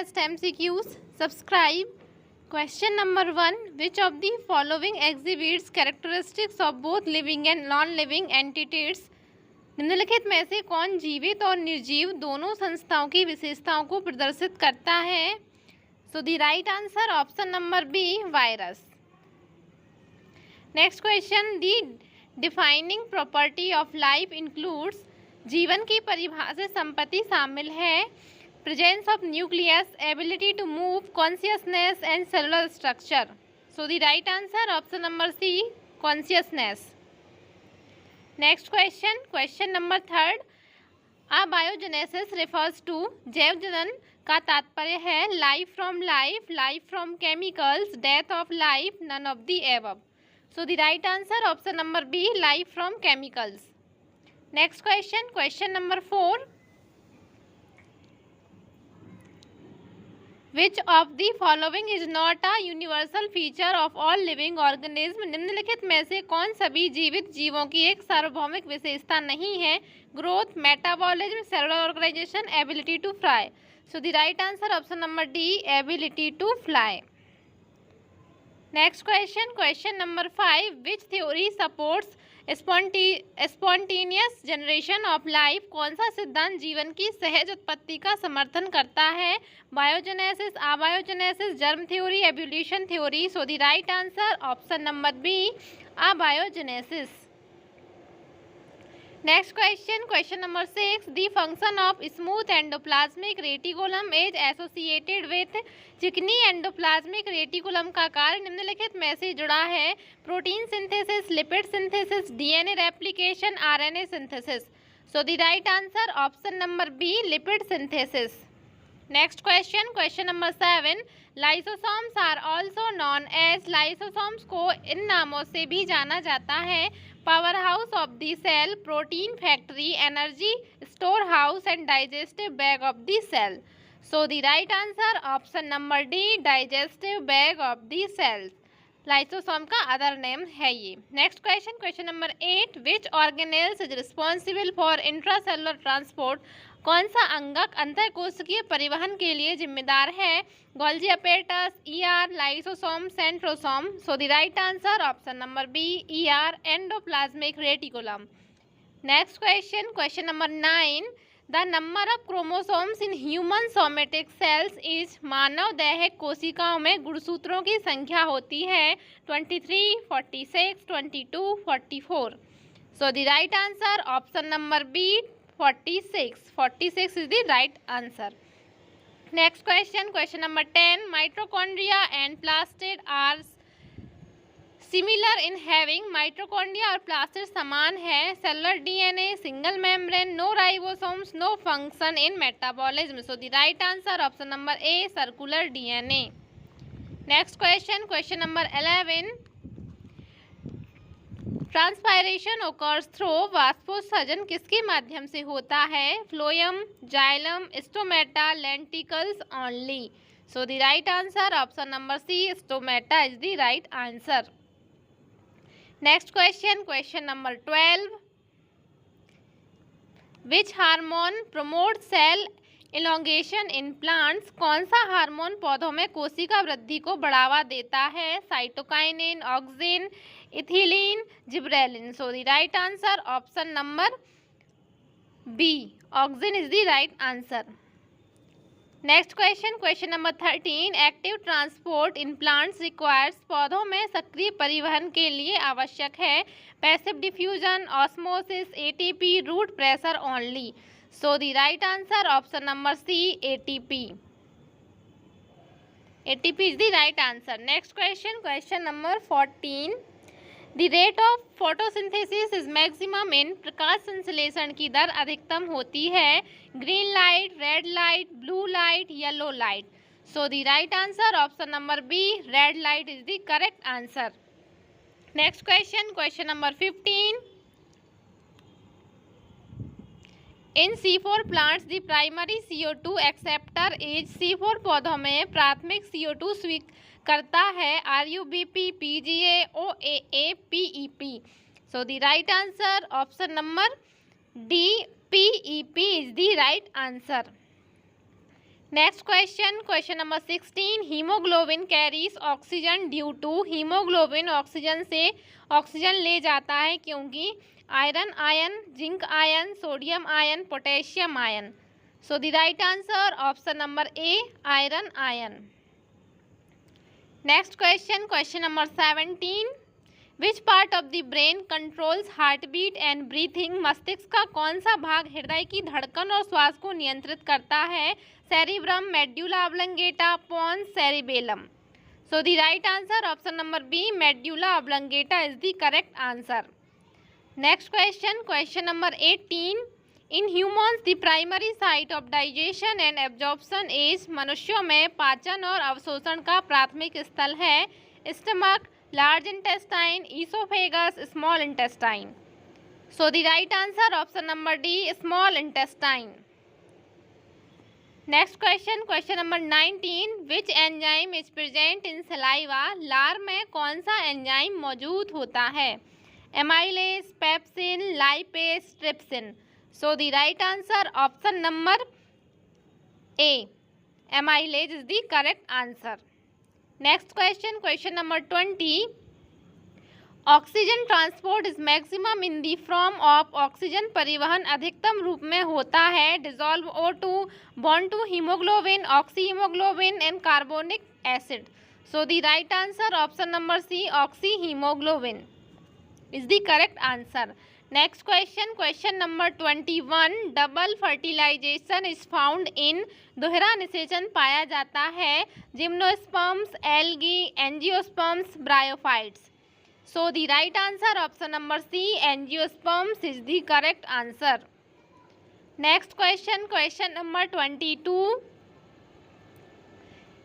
test MCQs. Subscribe. Question number 1. Which of the following exhibits characteristics of both living and non-living entities? निम्नलिखित में से कौन जीवित और निर्जीव दोनों संस्थाओं की विशेषताओं को प्रदर्शित करता है? So the right answer option number B, virus. Next question. The defining property of life includes. जीवन की परिभाषा से संपत्ति शामिल है presence of nucleus, ability to move, consciousness and cellular structure. So the right answer option number C, consciousness. Next question, question number 3. Abiogenesis refers to. जैव जनन का तात्पर्य है life from life, life from chemicals, death of life, none of the above. So the right answer option number B, life from chemicals. Next question, question number 4. Which of the following is not a universal feature of all living organisms? निम्नलिखित में से कौन सभी जीवित जीवों की एक सार्वभौमिक विशेषता नहीं है? Growth, metabolism, cellular organization, ability to fly. So the right answer option number D, ability to fly. Next question, question number 5. Which theory supports spontaneous generation of life? कौन सा सिद्धांत जीवन की सहज उत्पत्ति का समर्थन करता है? Biogenesis, abiogenesis, germ theory, evolution theory. So the right answer option number B, abiogenesis. Next question, question number 6. The function of smooth endoplasmic reticulum is associated with. चिकनी एंडोप्लाज्मिक रेटिकुलम का कार्य निम्नलिखित में से जुड़ा है protein synthesis, lipid synthesis, DNA replication, RNA synthesis. So the right answer option number B, lipid synthesis. Next question, question number 7. Lysosomes are also known as. Lysosomes को इन नामों से भी जाना जाता है power house of the cell, protein factory, energy store house and digestive bag of the cell. So the right answer option number D, digestive bag of the cell. Lysosome का other name है ये. Next question, question number 8. Which organelles is responsible for intracellular transport? कौन सा अंगक अंतरकोशिकीय परिवहन के लिए जिम्मेदार है? Golgi apparatus, ER, lysosome, centrosome. So the right answer option number B, ER, endoplasmic reticulum. Next question, question number 9. The number of chromosomes in human somatic cells is. मानव दैहिक कोशिकाओं में गुणसूत्रों की संख्या होती है 23, 46, 22, 44. So the right answer option number B, 46. 46 is the right answer. Next question, question number 10. Mitochondria and plastid are similar in having. Mitochondria और प्लास्टिड समान है. Cellular DNA, single membrane, no ribosomes, no function in metabolism. So the right answer option number A, circular DNA. Next question, question number 11. Transpiration occurs through. वाष्पोत्सर्जन किसके माध्यम से होता है? Phloem, xylem, stomata, lenticels only. So the right answer option number C, stomata is the right answer. Next question, question number 12. Which hormone promote cell elongation in plants? कौन सा hormone पौधों में कोशिका वृद्धि को बढ़ावा देता है? Cytokinin, auxin, ethylene, gibberellin. So the right answer option number B, auxin is the right answer. Next question, question number 13. Active transport in plants requires. पौधों में सक्रिय परिवहन के लिए आवश्यक है passive diffusion, osmosis, ATP, root pressure only. So the right answer option number C, ATP. ATP is the right answer. Next question, question number 14. The rate of photosynthesis is maximum इन. प्रकाश संश्लेषण की दर अधिकतम होती है green light, red light, blue light, yellow light. So the right answer option number B, red light is the correct answer. Next question, question number 15. In C4 plants the primary CO2 acceptor is. C4 पौधों में प्राथमिक CO2 स्वीकर्ता है RUBP, PGA, OAA, PEP. So the right answer option number D, PEP is the right answer. Next question, question number 16, haemoglobin carries oxygen due to, haemoglobin oxygen से oxygen ले जाता है क्योंकि iron ion, zinc ion, sodium ion, potassium ion. So the right answer option number A, iron ion. Next question, question number 17, which part of the brain controls heart beat and breathing, मस्तिष्क का कौन सा भाग हृदय की धड़कन और श्वास को नियंत्रित करता है? Cerebrum, medulla oblongata, pons, cerebellum. So the right answer option number B, medulla oblongata is the correct answer. Next question, question number 18, in humans the primary site of digestion and absorption is, मनुष्यों में पाचन और अवशोषण का प्राथमिक स्थल है stomach, large intestine, oesophagus, small intestine. So the right answer option number D, small intestine. Next question, question number 19, which enzyme is present in saliva, लार में कौन सा एंजाइम मौजूद होता है? Amylase, pepsin, lipase, trypsin. So the right answer option number A, amylase is the correct answer. Next question, question number 20, oxygen transport is maximum in the form of, oxygen परिवहन अधिकतम रूप में होता है dissolve O2, bond to haemoglobin, oxyhaemoglobin and carbonic acid. So the right answer option number C, oxyhaemoglobin is the correct answer. Next question, question number 21, double fertilisation is found in, दोहरा निषेचन पाया जाता है gymnosperms, algae, angiosperms, bryophytes. So the right answer option number C, angiosperms is the correct answer. Next question, question number 22,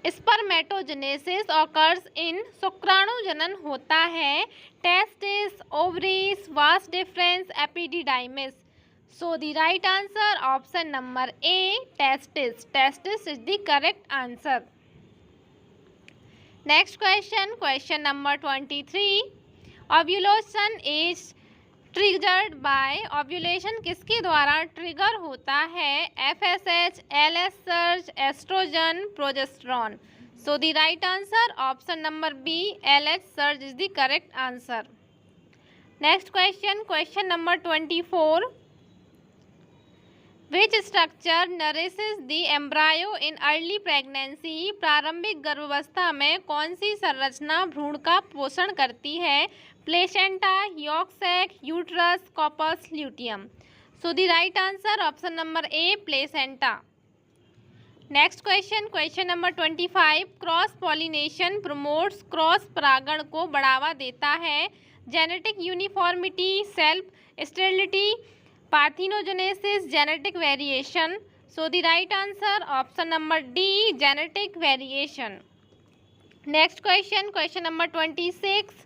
spermatogenesis occurs in, शुक्राणु जनन होता है testis, ovaries, vas deferens, epididymis. So the right answer option number A, testis, testis is the correct answer. Next question, question number 23, ovulation is triggered by, ovulation किसके द्वारा trigger होता है? FSH, LH surge, oestrogen, progesterone. So the right answer option number B, LH surge is the correct answer. Next question, question number 24, which structure nourishes the embryo in early pregnancy, प्रारंभिक गर्भावस्था में कौन सी संरचना भ्रूण का पोषण करती है? Placenta, yolk sac, uterus, corpus luteum. So the right answer option number A, placenta. Next question, question number 25, cross pollination promotes, cross परागण को बढ़ावा देता है genetic uniformity, self sterility, parthenogenesis, genetic variation. So the right answer option number D, genetic variation. Next question, question number 26,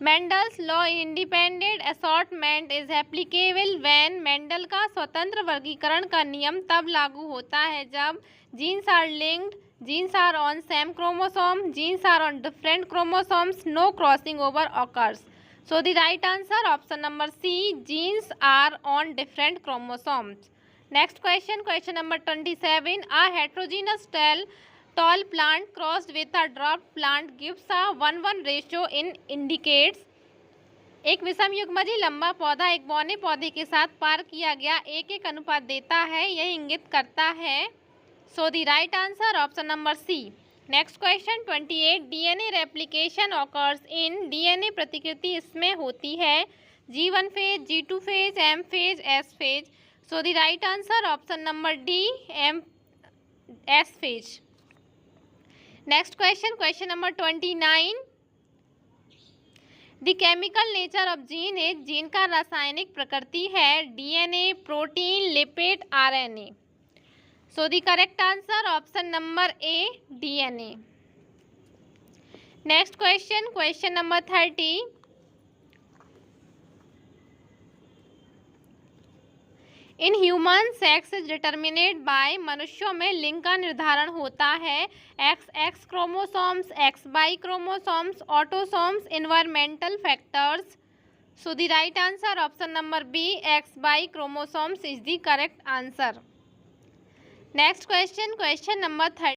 Mendel's law in independent assortment is applicable when, Mendel का स्वतंत्र वर्गीकरण का नियम तब लागू होता है जब genes are linked, genes are on same chromosome, genes are on different chromosomes, no crossing over occurs. So the right answer option number C, genes are on different chromosomes. Next question, question number 27, a heterogeneous tall plant crossed with a dwarf plant gives a 1:1 ratio in indicates, एक विषम युग्मजीय लंबा पौधा एक बौने पौधे के साथ पार किया गया 1:1 अनुपात देता है, यह इंगित करता है। So the right answer option number C. Next question 28, DNA replication occurs in, DNA प्रतिकृति इसमें होती है G1 phase, G2 phase, M phase, S phase. So the right answer option number D, S phase. Next question, question number 29, the chemical nature of gene is, gene का रासायनिक प्रकृति है DNA, protein, lipid, RNA. So the correct answer option number A, DNA. Next question, question number 30. In humans, sex is determined by, मनुष्यों में लिंग का निर्धारण होता है XX chromosomes, XY chromosomes, autosomes, environmental factors. So the right answer option number B, XY chromosomes is the correct answer. Next question, question number 30।